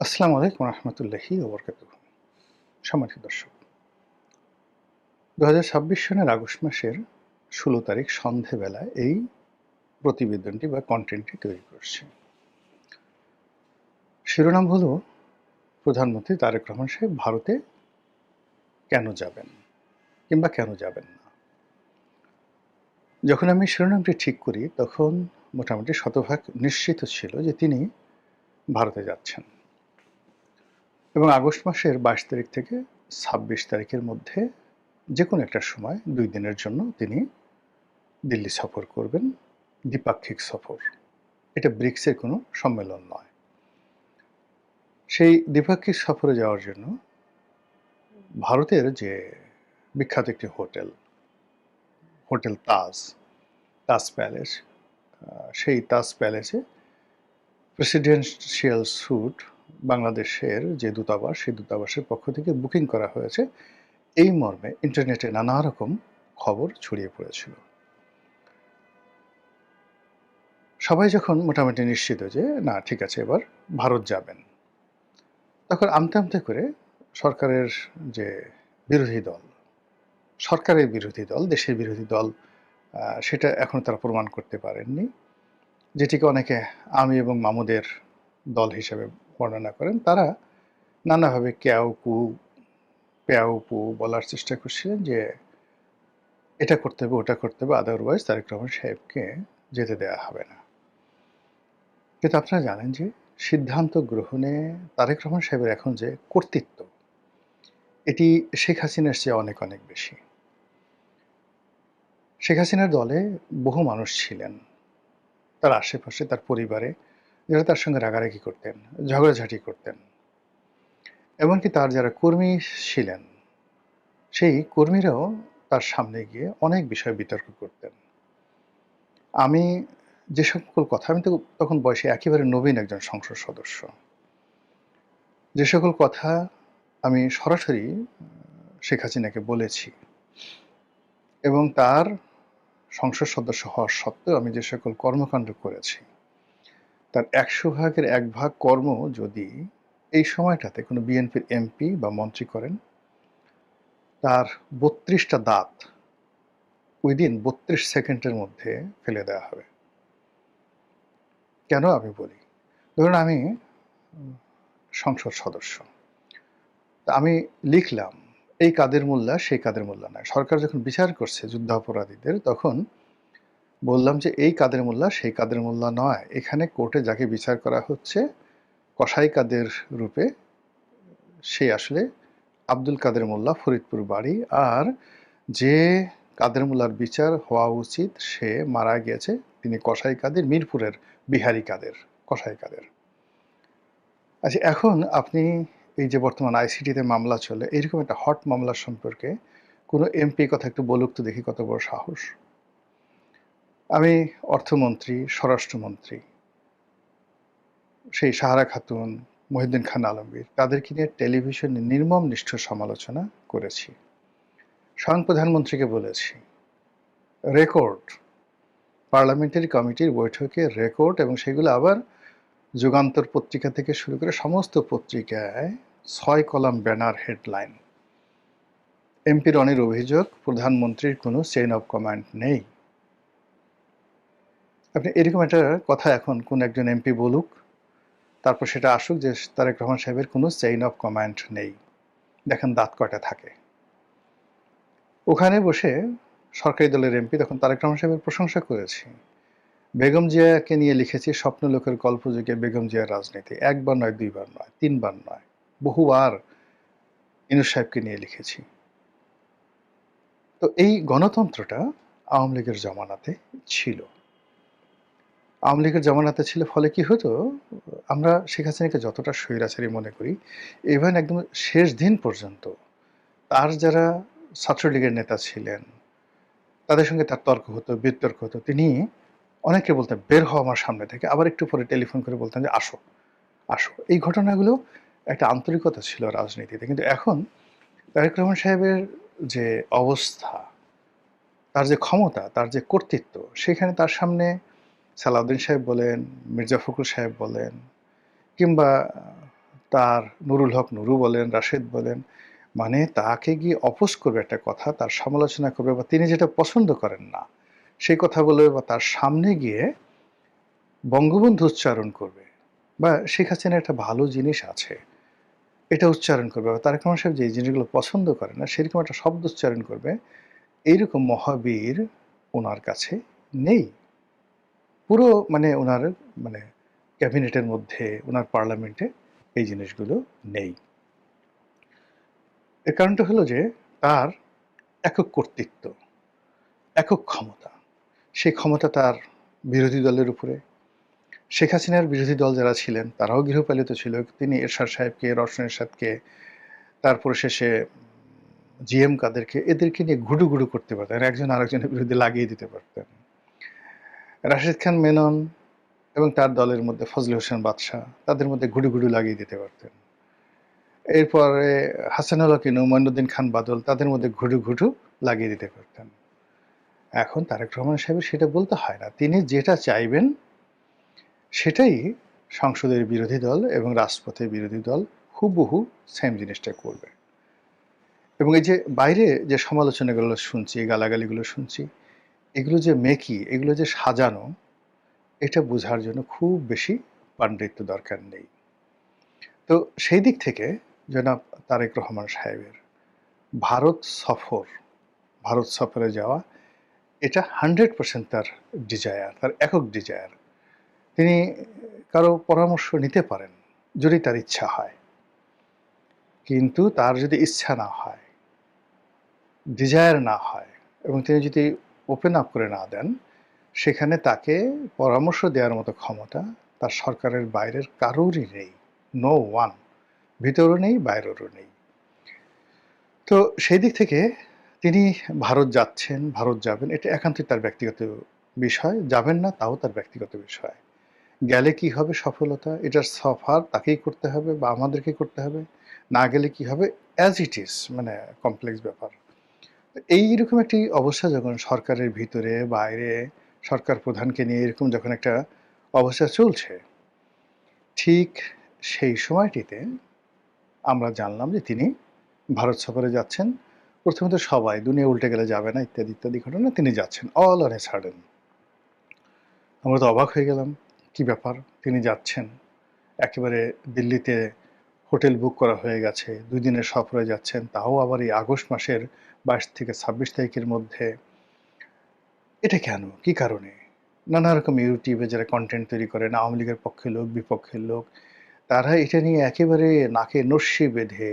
আসসালামু আলাইকুম রহমতুল্লাহি ওবরকাতুহু। সম্মানিত দর্শক, ২০২৬ সনের আগস্ট মাসের ১৬ তারিখ সন্ধেবেলায় এই প্রতিবেদনটি বা কনটেন্টটি তৈরি করছি। শিরোনাম হলো প্রধানমন্ত্রী তারেক রহমান সাহেব ভারতে কেন যাবেন কিংবা কেন যাবেন না। যখন আমি শিরোনামটি ঠিক করি তখন মোটামুটি শতভাগ নিশ্চিত ছিল যে তিনি ভারতে যাচ্ছেন এবং আগস্ট মাসের ২২ তারিখ থেকে ২৬ তারিখের মধ্যে যে কোনো একটা সময় ২ দিনের জন্য তিনি দিল্লি সফর করবেন, দ্বিপাক্ষিক সফর। এটা ব্রিক্সের কোনো সম্মেলন নয়। সেই দ্বিপাক্ষিক সফরে যাওয়ার জন্য ভারতের যে বিখ্যাত একটি হোটেল, হোটেল তাজ, তাজ প্যালেস, সেই তাজ প্যালেসে প্রেসিডেন্সিয়াল স্যুট বাংলাদেশের যে দূতাবাস, সেই দূতাবাসের পক্ষ থেকে বুকিং করা হয়েছে। এই মর্মে ইন্টারনেটে নানা রকম খবর ছড়িয়ে পড়েছিল। সবাই যখন মোটামুটি নিশ্চিত যে না ঠিক আছে এবার ভারত যাবেন, তখন আমতে আমতে করে সরকারের যে বিরোধী দল, সরকারের বিরোধী দল, দেশের বিরোধী দল, সেটা এখনো তারা প্রমাণ করতে পারেননি। যেটিকে অনেকে আমি এবং মামুদের দল হিসেবে বর্ণনা করেন। তারা নানাভাবে ক্যাও কু, প্যাও পু বলার চেষ্টা করছিলেন যে এটা করতে হবে, ওটা করতে হবে, আদারওয়াইজ তারেক রহমান সাহেবকে যেতে দেয়া হবে না। কিন্তু আপনারা জানেন যে সিদ্ধান্ত গ্রহণে তারেক রহমান সাহেবের এখন যে কর্তৃত্ব, এটি শেখ হাসিনার চেয়ে অনেক, অনেক বেশি। শেখ হাসিনার দলে বহু মানুষ ছিলেন। তার আশেপাশে, তার পরিবারে, যারা তার সঙ্গে রাগারাগি করতেন, ঝগড়াঝাঁটি করতেন। এমনকি তার যারা কর্মী ছিলেন, সেই কর্মীরাও তার সামনে গিয়ে অনেক বিষয়ে বিতর্ক করতেন। আমি যে সকল কথা, আমি তো তখন বয়সে একেবারে নবীন একজন সংসদ সদস্য। যে সকল কথা আমি সরাসরি শেখ হাসিনাকে বলেছি এবং তার সংসদ সদস্য হওয়ার সত্ত্বেও আমি যে সকল কর্মকাণ্ড করেছি, তার ১০০ ভাগের ১ ভাগ কর্ম যদি এই সময়টাতে কোনো বিএনপির এমপি বা মন্ত্রী করেন, তার ৩২ টা দাঁত উইদিন ৩২ সেকেন্ডের মধ্যে ফেলে দেওয়া হবে। কেন আমি বলি? ধরুন আমি সংসদ সদস্য। তা আমি লিখলাম, এই কাদের মোল্লা, সেই কাদের মোল্লা নয়। সরকার যখন বিচার করছে যুদ্ধাপরাধীদের, তখন বললাম যে এই কাদের মোল্লা, সেই কাদের মোল্লা নয়। এখানে কোর্টে যাকে বিচার করা হচ্ছে কসাই কাদের রূপে, সে আসলে আব্দুল কাদের মোল্লা, ফরিদপুর বাড়ি। আর যে কাদের মোল্লার বিচার হওয়া উচিত সে মারা গিয়েছে, তিনি কসাই কাদের, মিরপুরের বিহারী কাদের, কসাই কাদের। আচ্ছা, এখন আপনি এই যে বর্তমান আইসিটিতে মামলা চলে, এইরকম একটা হট মামলা সম্পর্কে কোনো এমপি কথা একটু বলুক তো দেখি, কত বড় সাহস। আমি অর্থমন্ত্রী, স্বরাষ্ট্রমন্ত্রী, সেই সাহারা খাতুন, মহিউদ্দিন খান আলমগীর, তাদেরকে নিয়ে টেলিভিশনে নির্মম নিষ্ঠুর সমালোচনা করেছি। স্বয়ং প্রধানমন্ত্রীকে বলেছি, রেকর্ড, পার্লামেন্টারি কমিটির বৈঠকে রেকর্ড, এবং সেগুলো আবার যুগান্তর পত্রিকা থেকে শুরু করে সমস্ত পত্রিকায় ৬ কলাম ব্যানার হেডলাইন। এমপি রনির অভিযোগ প্রধানমন্ত্রীর কোনো চেইন অফ কমান্ড নেই। আপনি এরকম একটা কথা এখন কোন একজন এমপি বলুক, তারপর সেটা আসুক যে তারেক রহমান সাহেবের কোনো চেইন অফ কমান্ড নেই। দেখেন দাঁত কয়টা থাকে। ওখানে বসে সরকারি দলের এমপি তখন তারেক রহমান সাহেবের প্রশংসা করেছি। বেগম জিয়াকে নিয়ে লিখেছি স্বপ্নলোকের কল্পযুগে বেগম জিয়ার রাজনীতি। একবার নয়, দুইবার নয়, তিনবার নয়, বহুবার ইউনূস সাহেবকে নিয়ে লিখেছি। তো এই গণতন্ত্রটা আওয়ামী লীগের জমানাতে ছিল। আওয়ামী লীগের জমানাতে ছিল, ফলে কি হতো, আমরা শেখ হাসিনাকে যতটা স্বৈরাচারী মনে করি, ইভেন একদম শেষ দিন পর্যন্ত তার যারা ছাত্রলীগের নেতা ছিলেন, তাদের সঙ্গে তার তর্ক হতো, বিতর্ক হতো। তিনি অনেকে বলতেন বের হও আমার সামনে থেকে, আবার একটু পরে টেলিফোন করে বলতেন যে আসো, আসো। এই ঘটনাগুলো একটা আন্তরিকতা ছিল রাজনীতিতে। কিন্তু এখন তারেক রহমান সাহেবের যে অবস্থা, তার যে ক্ষমতা, তার যে কর্তৃত্ব, সেখানে তার সামনে সালাউদ্দিন সাহেব বলেন, মির্জা ফখরুল সাহেব বলেন, কিংবা তার নুরুল হক নুরু বলেন, রাশেদ বলেন, মানে তাকে গিয়ে অপোজ করবে একটা কথা, তার সমালোচনা করবে বা তিনি যেটা পছন্দ করেন না সেই কথা বলবে বা তার সামনে গিয়ে বঙ্গবন্ধু উচ্চারণ করবে বা শেখ হাসিনার একটা ভালো জিনিস আছে এটা উচ্চারণ করবে বা তারেক রহমান সাহেব যে জিনিসগুলো পছন্দ করে না সেরকম একটা শব্দ উচ্চারণ করবে, এইরকম মহাবীর ওনার কাছে নেই। পুরো মানে ওনার মানে ক্যাবিনেটের মধ্যে, ওনার পার্লামেন্টে এই জিনিসগুলো নেই। এর কারণটা হলো যে তার একক কর্তৃত্ব, একক ক্ষমতা। সেই ক্ষমতা তার বিরোধী দলের উপরে। শেখ হাসিনার বিরোধী দল যারা ছিলেন তারাও গৃহপালিত ছিল। তিনি এরশাদ সাহেবকে, রওশন এরশাদকে, তারপরে শেষে জিএম কাদেরকে, এদেরকে নিয়ে ঘুডু ঘুডু করতে পারতেন, একজন আরেকজনের বিরুদ্ধে লাগিয়ে দিতে পারতেন। রাশেদ খান মেনন এবং তার দলের মধ্যে ফজলে হোসেন বাদশাহ, তাদের মধ্যে ঘুডু ঘুডু লাগিয়ে দিতে পারতেন। এরপরে হাসানুল হক ইনু, মঈনুদ্দিন খান বাদল, তাদের মধ্যে ঘুডু ঘুডু লাগিয়ে দিতে পারতেন। এখন তারেক রহমান সাহেবের সেটা বলতে হয় না, তিনি যেটা চাইবেন সেটাই সংসদের বিরোধী দল এবং রাজপথের বিরোধী দল হুবহু সেম জিনিসটা করবে। এবং এই যে বাইরে যে সমালোচনাগুলো শুনছি, গালাগালিগুলো শুনছি, এগুলো যে মেকি, এগুলো যে সাজানো, এটা বোঝার জন্য খুব বেশি পাণ্ডিত্য দরকার নেই। তো সেই দিক থেকে জনাব তারেক রহমান সাহেবের ভারত সফর, ভারত সফরে যাওয়া, এটা 100% তার ডিজায়ার, তার একক ডিজায়ার। তিনি কারো পরামর্শ নিতে পারেন যদি তার ইচ্ছা হয়, কিন্তু তার যদি ইচ্ছা না হয়, ডিজায়ার না হয় এবং তিনি যদি ওপেন আপ করে না দেন, সেখানে তাকে পরামর্শ দেওয়ার মতো ক্ষমতা তার সরকারের বাইরের কারোরই নেই। নো ওয়ান, ভিতরও নেই, বাইরেরও নেই। তো সেই দিক থেকে তিনি ভারত যাচ্ছেন, ভারত যাবেন, এটা একান্তই তার ব্যক্তিগত বিষয়। যাবেন না তাও তার ব্যক্তিগত বিষয়। গেলে কি হবে সফলতা, এটার সফর তাকেই করতে হবে বা আমাদেরকে করতে হবে। না গেলে কি হবে, অ্যাজ ইট ইজ, মানে কমপ্লেক্স ব্যাপার। এইরকম একটি অবস্থা যখন সরকারের ভিতরে বাইরে সরকার প্রধানকে নিয়ে এরকম যখন একটা অবস্থা চলছে, ঠিক সেই সময়টিতে আমরা জানলাম যে তিনি ভারত সফরে যাচ্ছেন। প্রথমত সবাই দুনিয়া উল্টে গেলে যাবে না ইত্যাদি ইত্যাদি ঘটনা, তিনি যাচ্ছেন অল অন এ সাডেন। আমরা তো অবাক হয়ে গেলাম, কি ব্যাপার, তিনি যাচ্ছেন। একেবারে দিল্লিতে হোটেল বুক করা হয়ে গেছে, 2 দিনের সফরে যাচ্ছেন, তাও আবার এই আগস্ট মাসের 22 থেকে 26 তারিখের মধ্যে। এটা কেন, কি কারণে? নানা রকম ইউটিউবে যারা কন্টেন্ট তৈরি করেন, আওয়ামী লীগের পক্ষের লোক, বিপক্ষের লোক, তারা এটা নিয়ে একেবারে নাকে নস্যি বেঁধে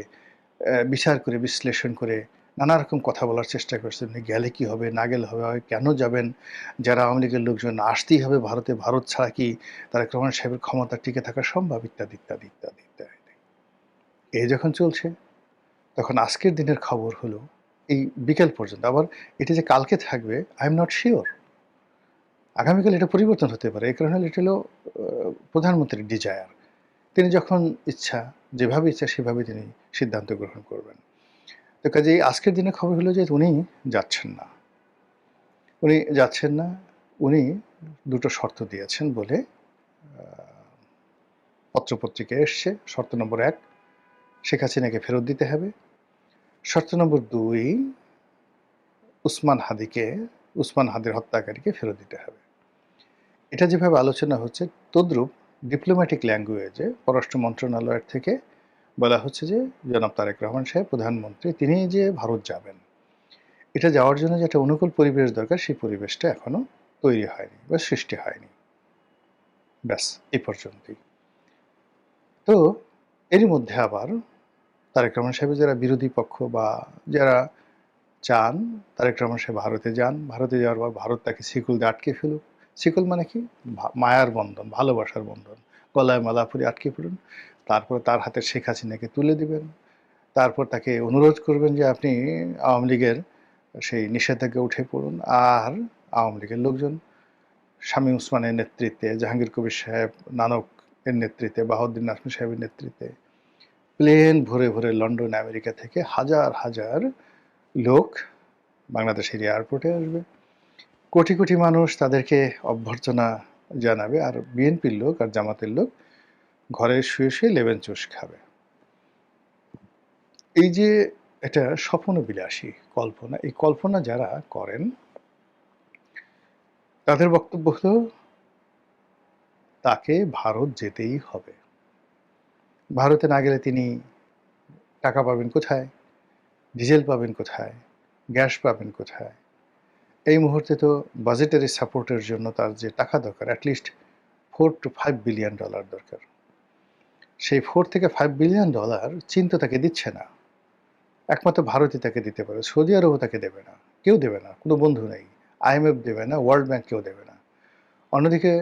বিচার করে, বিশ্লেষণ করে নানা রকম কথা বলার চেষ্টা করছেন। গেলে কি হবে, না গেলে হবে, কেন যাবেন, যারা আওয়ামী লীগের লোকজন আসতেই হবে ভারতে, ভারত ছাড়া কি তারেক রহমান সাহেবের ক্ষমতা টিকে থাকা সম্ভব, ইত্যাদি ইত্যাদি ইত্যাদি ইত্যাদি। এই যখন চলছে, তখন আজকের দিনের খবর হলো এই বিকেল পর্যন্ত, আবার এটা যে কালকে থাকবে আই এম নট শিওর। আগামীকাল এটা পরিবর্তন হতে পারে। এই কারণে এটা হলো প্রধানমন্ত্রীর ডিজায়ার। তিনি যখন ইচ্ছা, যেভাবে ইচ্ছা সেভাবে তিনি সিদ্ধান্ত গ্রহণ করবেন। তো কাজেই আজকের দিনে খবর হলো যে উনি যাচ্ছেন না। উনি যাচ্ছেন না, উনি 2 টো শর্ত দিয়েছেন বলে পত্রপত্রিকায় এসছে। শর্ত নম্বর 1, শেখ হাসিনাকে ফেরত দিতে হবে। শর্ত নম্বর 2, উসমান হাদির হত্যাকারীকে ফেরত দিতে হবে। এটা যেভাবে আলোচনা হচ্ছে, তদ্রূপ ডিপ্লোম্যাটিক ল্যাঙ্গুয়েজে পররাষ্ট্র মন্ত্রণালয়ের থেকে বলা হচ্ছে যে জনাব তারেক রহমান সাহেব প্রধানমন্ত্রী, তিনি যে ভারত যাবেন, এটা যাওয়ার জন্য যে একটা অনুকূল পরিবেশ দরকার, সেই পরিবেশটা এখনো তৈরি হয়নি বা সৃষ্টি হয়নি। ব্যাস এই পর্যন্তই। তো এরই মধ্যে আবার তারেক রহমান সাহেবের যারা বিরোধী পক্ষ বা যারা চান তারেক রহমান সাহেব ভারতে যান, ভারতে যাওয়ার পর ভারত তাকে শিকল দিয়ে আটকে ফেলুক। শিকল মানে কি, মায়ার বন্ধন, ভালোবাসার বন্ধন, গলায় মালা পরে আটকে ফেলুন। তারপর তার হাতে শেখ হাসিনাকে তুলে দিবেন। তারপর তাকে অনুরোধ করবেন যে আপনি আওয়ামী লীগের সেই নিষেধাজ্ঞা উঠে পড়ুন। আর আওয়ামী লীগের লোকজন শামীম ওসমানের নেতৃত্বে, জাহাঙ্গীর কবির সাহেব নানক এর নেতৃত্বে, বাহাউদ্দিন নাজমী সাহেবের নেতৃত্বে প্লেন ভরে ভরে লন্ডন, আমেরিকা থেকে হাজার হাজার লোক বাংলাদেশের এয়ারপোর্টে আসবে। কোটি কোটি মানুষ তাদেরকে অভ্যর্থনা জানাবে, আর বিএনপির লোক আর জামাতের লোক ঘরে শুয়ে শুয়ে লেবেন চুষ খাবে। এই যে এটা স্বপ্নবিলাসী কল্পনা, এই কল্পনা যারা করেন তাদের বক্তব্য হলো তাকে ভারত যেতেই হবে। ভারতে না গেলে তিনি টাকা পাবেন কোথায়? ডিজেল পাবেন কোথায়? গ্যাস পাবেন কোথায়? এই মুহূর্তে তো বাজেটারি সাপোর্টের জন্য তার যে টাকা দরকার অ্যাটলিস্ট $4 to $5 বিলিয়ন দরকার। সেই $4 থেকে $5 বিলিয়ন চীন তো তাকে দিচ্ছে না। একমাত্র ভারতই তাকে দিতে পারে। সৌদি আরবও তাকে দেবে না। কেউ দেবে না। কোনো বন্ধু নেই। IMF দেবে না, ওয়ার্ল্ড ব্যাংক কেউ দেবে না। অন্যদিকে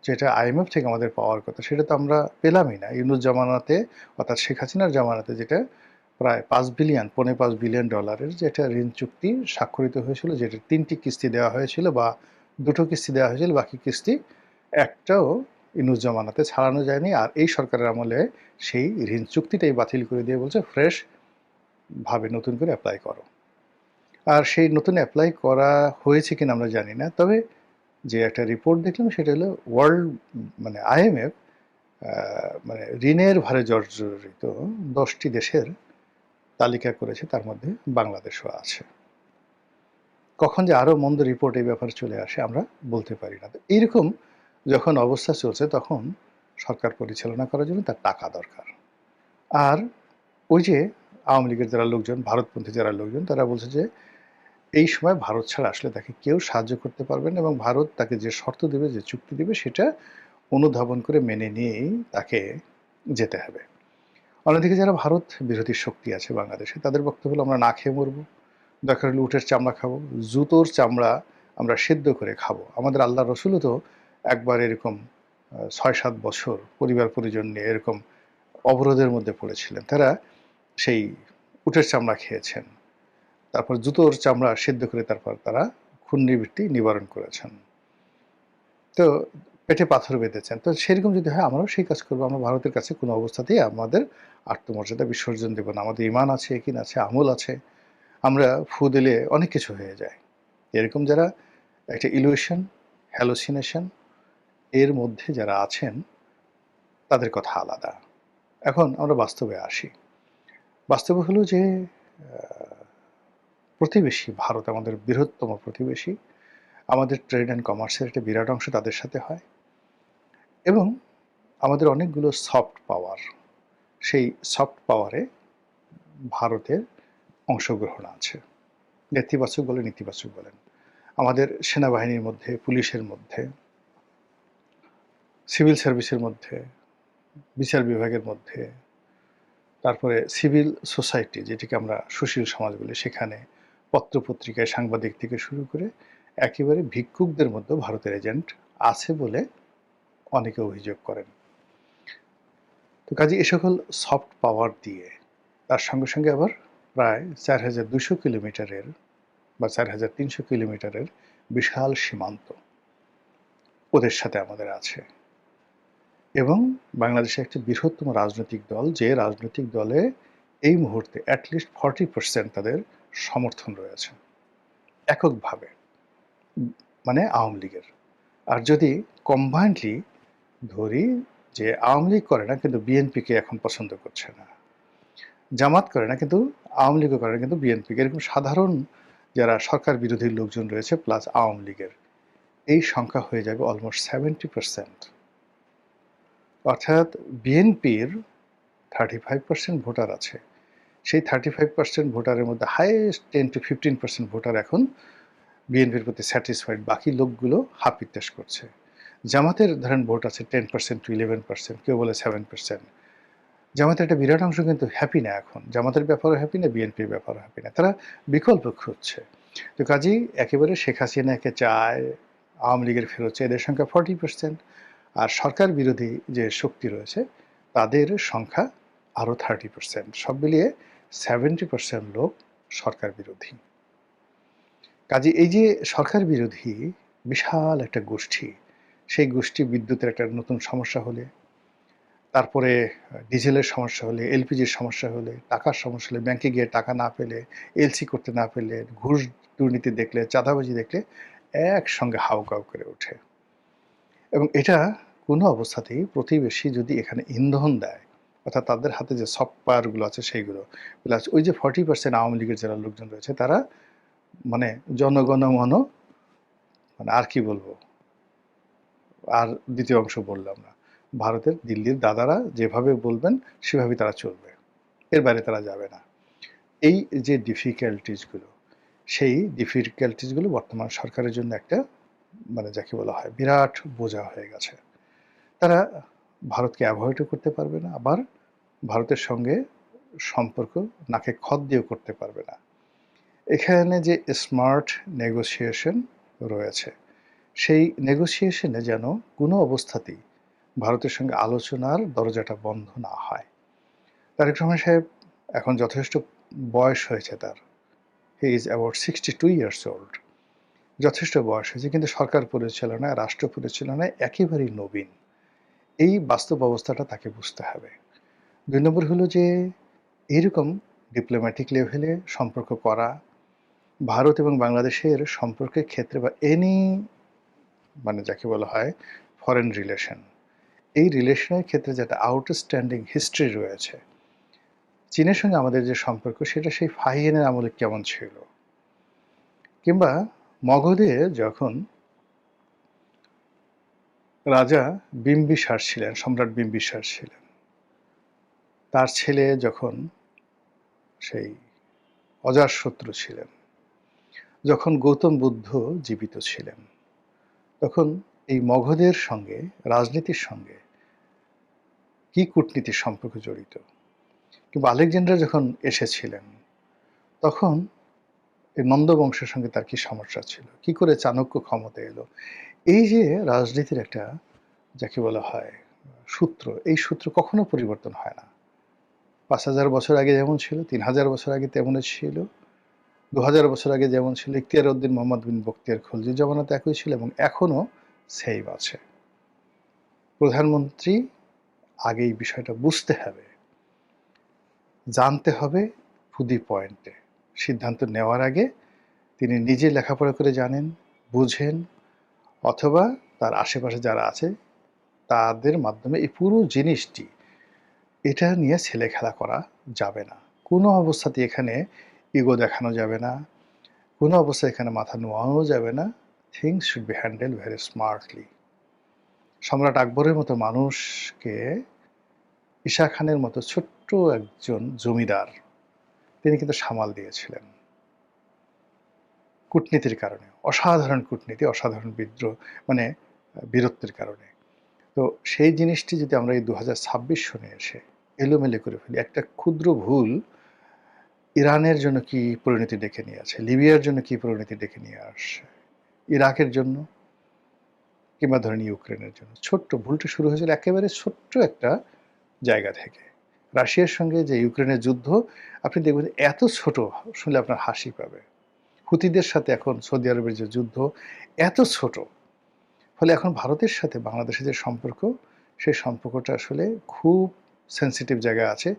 যেটা IMF থেকে আমাদের পাওয়ার কথা সেটা তো আমরা পেলামই না। ইউনূস জামানাতে অর্থাৎ শেখ হাসিনার জামানাতে যেটা প্রায় $5 বিলিয়ন যে একটা ঋণ চুক্তি স্বাক্ষরিত হয়েছিল, যেটার ৩টি কিস্তি দেওয়া হয়েছিল বা ২টো কিস্তি দেওয়া হয়েছিল, বাকি কিস্তি একটাও ইউনূস জামানাতে ছাড়ানো যায়নি। আর এই সরকারের আমলে সেই ঋণ চুক্তিটাই বাতিল করে দিয়ে বলছে ফ্রেশ ভাবে নতুন করে অ্যাপ্লাই করো। আর সেই নতুন অ্যাপ্লাই করা হয়েছে কিনা আমরা জানি না। তবে যে একটা রিপোর্ট দেখলাম সেটা হলো ওয়ার্ল্ড মানে IMF মানে ঋণের ভারে জর্জরিত 10টি দেশের তালিকা করেছে, তার মধ্যে বাংলাদেশও আছে। কখন যে আরও মন্দ রিপোর্ট এই ব্যাপারে চলে আসে আমরা বলতে পারি না। তো এইরকম যখন অবস্থা চলছে তখন সরকার পরিচালনা করার জন্য তার টাকা দরকার। আর ওই যে আওয়ামী লীগের যারা লোকজন, ভারতপন্থী যারা লোকজন, তারা বলছে যে এই সময় ভারত ছাড়া আসলে তাকে কেউ সাহায্য করতে পারবে না এবং ভারত তাকে যে শর্ত দেবে, যে চুক্তি দেবে সেটা অনুধাবন করে মেনে নিয়েই তাকে যেতে হবে। অন্যদিকে যারা ভারত বিরোধী শক্তি আছে বাংলাদেশে, তাদের বক্তব্য হলো আমরা না খেয়ে মরবো, দরকার হলে উটের চামড়া খাবো, জুতোর চামড়া আমরা সেদ্ধ করে খাবো। আমাদের আল্লাহ রসুলও তো একবার এরকম ৬-৭ বছর পরিবার পরিজন নিয়ে এরকম অবরোধের মধ্যে পড়েছিলেন। তারা সেই উটের চামড়া খেয়েছেন, তারপর জুতোর চামড়া সেদ্ধ করে তারপর তারা ঘূর্ণিবৃত্তি নিবারণ করেছেন। তো পেটে পাথর বেঁধেছেন। তো সেরকম যদি হয় আমরাও সেই কাজ করবো। আমরা ভারতের কাছে কোনো অবস্থাতেই আমাদের আত্মমর্যাদা বিসর্জন দেব না। আমাদের ঈমান আছে, ইয়াকিন আছে, আমল আছে। আমরা ফু দিলে অনেক কিছু হয়ে যায়। এরকম যারা একটা ইলিউশন, হ্যালুসিনেশন এর মধ্যে যারা আছেন তাদের কথা আলাদা। এখন আমরা বাস্তবে আসি। বাস্তবে হলো যে প্রতিবেশী ভারত আমাদের বৃহত্তম প্রতিবেশী। আমাদের ট্রেড অ্যান্ড কমার্সের একটা বিরাট অংশ তাদের সাথে হয় এবং আমাদের অনেকগুলো সফট পাওয়ার, সেই সফট পাওয়ারে ভারতের অংশগ্রহণ আছে। নেতিবাচক বলেন, ইতিবাচক বলেন। আমাদের সেনাবাহিনীর মধ্যে, পুলিশের মধ্যে, সিভিল সার্ভিসের মধ্যে, বিচার বিভাগের মধ্যে, তারপরে সিভিল সোসাইটি যেটিকে আমরা সুশীল সমাজ বলি, সেখানে পত্রপত্রিকায় সাংবাদিক থেকে শুরু করে একেবারে ভিক্ষুকদের মধ্যে ভারতের এজেন্ট আছে বলে অনেকে অভিযোগ করেন। তো কাজে এ সকল সফট পাওয়ার দিয়ে তার সঙ্গে সঙ্গে আবার প্রায় ৪,২০০ কিলোমিটারের বা ৪,৩০০ কিলোমিটারের বিশাল সীমান্ত ওদের সাথে আমাদের আছে এবং বাংলাদেশে একটি বৃহত্তম রাজনৈতিক দল, যে রাজনৈতিক দলে এই মুহূর্তে অ্যাটলিস্ট 40% তাদের সমর্থন রয়েছে এককভাবে, মানে আওয়ামী লীগের। আর যদি কম্বাইন্ডলি ধরি যে আওয়ামী লীগ করে না কিন্তু বিএনপিকে এখন পছন্দ করছে না, জামাত করে না কিন্তু আওয়ামী লীগও করে না কিন্তু বিএনপিকে, এরকম সাধারণ যারা সরকার বিরোধী লোকজন রয়েছে প্লাস আওয়ামী লীগের, এই সংখ্যা হয়ে যাবে অলমোস্ট 70%। অর্থাৎ বিএনপির 35% ভোটার আছে। সেই 35% ভোটারের মধ্যে হাইয়েস্ট 10 to 15% ভোটার এখন বিএনপির প্রতি স্যাটিসফাইড, বাকি লোকগুলো হাপিত্তাস করছে। জামাতের ধরেন ভোট আছে 10% to 11%, কেউ বলে 7%। জামাতের একটা বিরাট অংশ কিন্তু হ্যাপি না এখন, জামাতের ব্যাপারও হ্যাপি না, বিএনপির ব্যাপারও হ্যাপি না, তারা বিকল্প খুঁজছে। তো কাজেই একেবারে শেখ হাসিনাকে চায়, আওয়ামী লীগের ফেরত চায়, এদের সংখ্যা 40%। আর সরকার বিরোধী যে শক্তি রয়েছে তাদের সংখ্যা আরও 30%। সব মিলিয়ে 70% লোক সরকার বিরোধী। কাজে এই যে সরকার বিরোধী বিশাল একটা গোষ্ঠী, সেই গোষ্ঠী বিদ্যুতের একটা নতুন সমস্যা হলে, তারপরে ডিজেলের সমস্যা হলে, এলপিজির সমস্যা হলে, টাকার সমস্যা হলে, ব্যাংকে গিয়ে টাকা না পেলে, এলসি করতে না পেলে, ঘুষ দুর্নীতি দেখলে, চাঁদাবাজি দেখলে একসঙ্গে হাউকাউ করে ওঠে। এবং এটা কোনো অবস্থাতেই প্রতিবেশী যদি এখানে ইন্ধন দেয়, অর্থাৎ তাদের হাতে যে সফট পাওয়ারগুলো আছে সেইগুলো, প্লাস ওই যে 40% আওয়ামী লীগের যারা লোকজন রয়েছে তারা মানে জনগণমন, মানে আর কি বলবো, আর দ্বিতীয় অংশ বললাম না, ভারতের দিল্লির দাদারা যেভাবে বলবেন সেভাবেই তারা চলবে, এর বাইরে তারা যাবে না। এই যে ডিফিকাল্টিসগুলো, সেই ডিফিকাল্টিসগুলো বর্তমান সরকারের জন্য একটা মানে যাকে বলা হয় বিরাট বোঝা হয়ে গেছে। তারা ভারতকে অ্যাভয়েডও করতে পারবে না, আবার ভারতের সঙ্গে সম্পর্ক নাকে খত দিয়েও করতে পারবে না। এখানে যে স্মার্ট নেগোসিয়েশন রয়েছে, সেই নেগোসিয়েশনে যেন কোনো অবস্থাতেই ভারতের সঙ্গে আলোচনার দরজাটা বন্ধ না হয়। তারেক রহমান সাহেব এখন যথেষ্ট বয়স হয়েছে তার, he is about 62 years old, যথেষ্ট বয়স হয়েছে, কিন্তু সরকার পরিচালনায়, রাষ্ট্র পরিচালনায় একেবারেই নবীন। এই বাস্তব অবস্থাটা তাকে বুঝতে হবে। ২ নম্বর হলো যে এইরকম ডিপ্লোম্যাটিক লেভেলে সম্পর্ক করা, ভারত এবং বাংলাদেশের সম্পর্কের ক্ষেত্রে বা এনি মানে যাকে বলা হয় ফরেন রিলেশন, এই রিলেশনের ক্ষেত্রে যেটা আউটস্ট্যান্ডিং হিস্ট্রি রয়েছে, চীনের সঙ্গে আমাদের যে সম্পর্ক সেটা সেই ফাহিয়েনের আমলে কেমন ছিল, কিংবা মগধে যখন রাজা বিম্বিসার ছিলেন, সম্রাট বিম্বিসার ছিলেন, তার ছেলে যখন সেই অজাতশত্রু ছিলেন, যখন গৌতম বুদ্ধ জীবিত ছিলেন, তখন এই মগধের সঙ্গে রাজনীতির সঙ্গে কি কূটনীতির সম্পর্ক জড়িত, কিংবা আলেকজান্ডার যখন এসেছিলেন তখন এই নন্দ বংশের সঙ্গে তার কি সমস্যা ছিল, কি করে চাণক্য ক্ষমতা এলো। এই যে রাজনীতির একটা যাকে বলা হয় সূত্র, এই সূত্র কখনো পরিবর্তন হয় না। ৫,০০০ বছর আগে যেমন ছিল, ৩,০০০ বছর আগে তেমনই ছিল, ২,০০০ বছর আগে যেমন ছিল, ইখতিয়ার উদ্দিন মোহাম্মদ বিন বখতিয়ার খলজির জমানাতে একই ছিল এবং এখনও সেম আছে। প্রধানমন্ত্রী আগে এই বিষয়টা বুঝতে হবে, জানতে হবে, টু দি পয়েন্টে সিদ্ধান্ত নেওয়ার আগে তিনি নিজে লেখাপড়া করে জানেন, বুঝেন, অথবা তার আশেপাশে যারা আছে তাদের মাধ্যমে এই পুরো জিনিসটি, এটা নিয়ে ছেলে খেলা করা যাবে না। কোনো অবস্থাতে এখানে ইগো দেখানো যাবে না, কোনো অবস্থায় এখানে মাথা নোয়ানো যাবে না। Things should be handle very smartly. সম্রাট আকবরের মতো মানুষকে ঈশা খানের মতো ছোট্ট একজন জমিদার তিনি কিন্তু সামাল দিয়েছিলেন কূটনীতির কারণে, অসাধারণ কূটনীতি, অসাধারণ বিদ্রোহ মানে বীরত্বের কারণে। তো সেই জিনিসটি যদি আমরা এই 2026 সনে এসে এলোমেলো করে ফেলি, একটা ক্ষুদ্র ভুল ইরানের জন্য কি পরিণতি ডেকে নিয়ে আসে, লিবিয়ার জন্য কি পরিণতি ডেকে নিয়ে আসে, ইরাকের জন্য, কিংবা ধরেন ইউক্রেনের জন্য। ছোট্ট ভুলটা শুরু হয়েছিল একেবারে ছোট্ট একটা জায়গা থেকে। রাশিয়ার সঙ্গে যে ইউক্রেনের যুদ্ধ, আপনি দেখবেন এত ছোট, শুনলে আপনার হাসি পাবে। হুতিদের সাথে এখন সৌদি আরবের যে যুদ্ধ, এত ছোট। ফলে এখন ভারতের সাথে বাংলাদেশের যে সম্পর্ক, সেই সম্পর্কটা আসলে খুব সেন্সিটিভ জায়গায় আছে।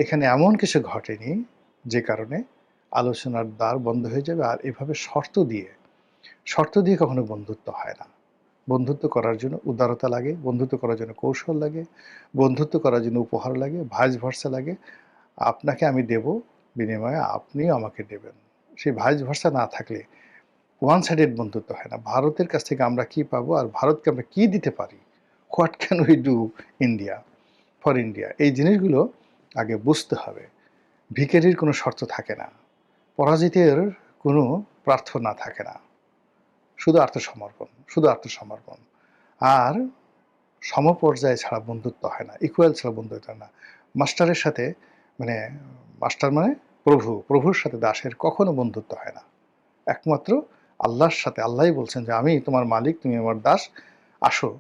এখানে এমন কিছু ঘটেনি যে কারণে আলোচনার দ্বার বন্ধ হয়ে যাবে। আর এভাবে শর্ত দিয়ে কখনো বন্ধুত্ব হয় না। বন্ধুত্ব করার জন্য উদারতা লাগে, বন্ধুত্ব করার জন্য কৌশল লাগে, বন্ধুত্ব করার জন্য উপহার লাগে, ভাইস ভার্সা লাগে। আপনাকে আমি দেব, বিনিময়ে আপনিও আমাকে দেবেন। সেই ভাইস ভার্সা না থাকলে ওয়ান সাইডেড বন্ধুত্ব হয় না। ভারতের কাছ থেকে আমরা কি পাবো আর ভারতকে আমরা কি দিতে পারি, what can we do India for India, এই জিনিসগুলো আগে বুঝতে হবে। ভিখারির কোনো শর্ত থাকে না, পরাজিতের কোনো প্রার্থনা থাকে না, শুধু আত্মসমর্পণ, শুধু আত্মসমর্পণ। আর সমপর্যায়ে ছাড়া বন্ধুত্ব হয় না, ইকুয়াল ছাড়া বন্ধুত্ব হয় না। মাস্টারের সাথে মানে মাস্টার মানে প্রভু, প্রভুর সাথে দাসের কখনো বন্ধুত্ব হয় না। একমাত্র আল্লাহর সাথে, আল্লাহই বলছেন যে আমি তোমার মালিক, তুমি আমার দাস, আসো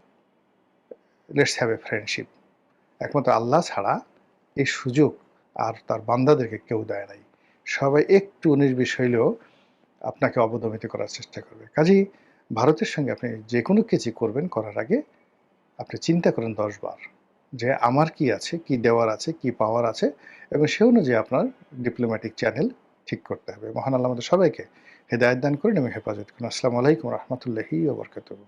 লেটস হ্যাভ এ ফ্রেন্ডশিপ। একমাত্র আল্লাহ ছাড়া এই সুযোগ আর তার বান্দাদেরকে কেউ দেয় নাই। সবাই একটু ১৯-২০ হইলেও আপনাকে অবদমিত করার চেষ্টা করবে। কাজেই ভারতের সঙ্গে আপনি যে কোনো কিছু করবেন, করার আগে আপনি চিন্তা করেন ১০ বার যে আমার কি আছে, কি দেওয়ার আছে, কি পাওয়ার আছে, এবং সে অনুযায়ী আপনার ডিপ্লোম্যাটিক চ্যানেল ঠিক করতে হবে। মহান আল্লাহ আমাদের সবাইকে হেদায়েত দান করেন এবং হেফাজত করুন। আসসালামু আলাইকুম রহমতুল্লাহি ওয়া বারাকাতুহু।